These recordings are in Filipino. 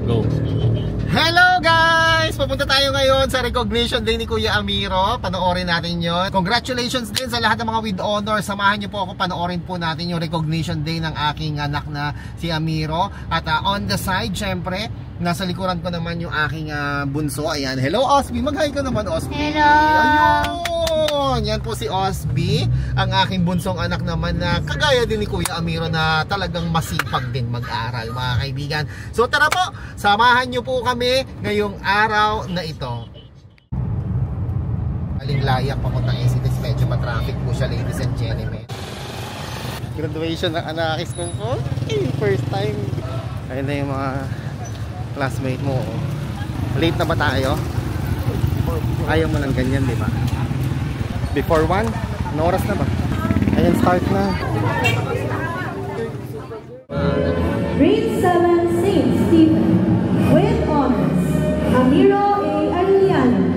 Go. Hello guys! Pupunta tayo ngayon sa recognition day ni Kuya Amiro. Panoorin natin yon. Congratulations din sa lahat ng mga with honor. Samahan niyo po ako, panoorin po natin yung recognition day ng aking anak na si Amiro. At on the side, syempre, nasa likuran ko naman yung aking bunso. Ayan, hello Osby, mag-hi ka naman Osby. Hello! Ayun! Yan po si Osby, ang aking bunsong anak naman na kagaya din ni Kuya Amiro na talagang masipag din mag-aral mga kaibigan. So tara po, samahan nyo po kami ngayong araw na ito. Aling-layak papuntang Esites, medyo matraffic po siya ladies and gentlemen. Graduation ng anakis ko po, first time. Ayun na yung mga classmate mo. Late na ba tayo? Ayaw mo ng ganyan, di ba? Before 1? Ano oras na ba? Ayan, start na. Grade 7 St. Stephen with honors, Amiro A. Arellano.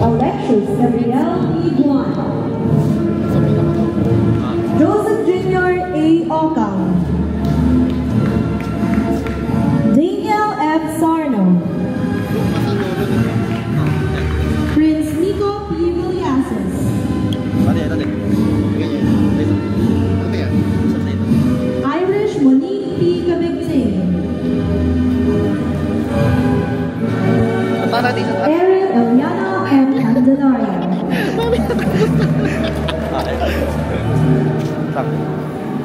Alexis Gabriel E. Juan. Joseph Jr. A. Ocang. Daniel F. Sarno. Prince Nico P. Villases. Irish Monique P. Cabigting. Ariel Eliana M. Candelaria.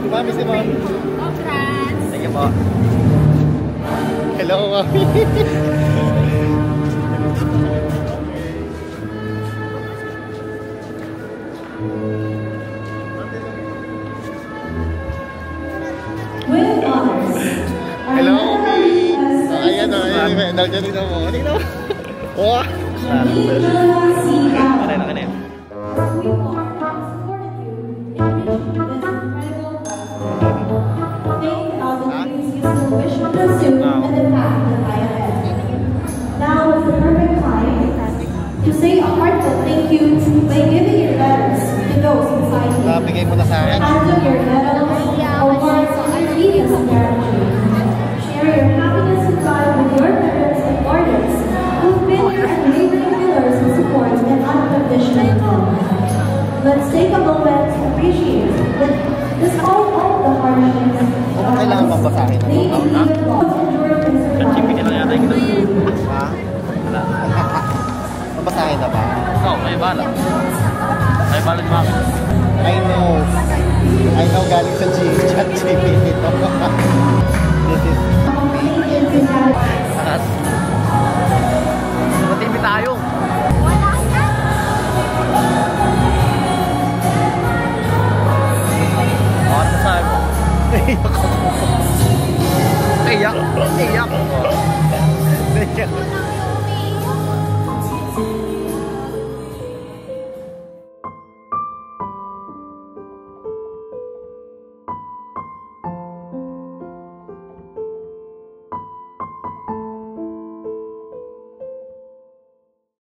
Mami si Mami. Congrats! Thank you po. Hello Mami. With honors. Hello Mami. Ayan o, medal dyan dito mo. Dito. Oh. Now is the perfect time to say a heartfelt thank you by giving your letters to those inside you. Bigay mo na sa akin. Handle your medals, awards, and feelings of gratitude. Share your happiness with God with your parents and guardians who've been your unwavering pillars of support and unconditional love. Let's take a moment to appreciate that despite all the hardships, kailangan mabasahin na they believe in love, endurance, and survival. Ha? Wala. Mabasahin na ba? Ikaw, may bala. May bala ni Mami. I know galing sa chat GPT ito. This is Sakas. Matimi tayo. Ano sabi mo? Iyak ako. Iyak. Iyak. Iyak.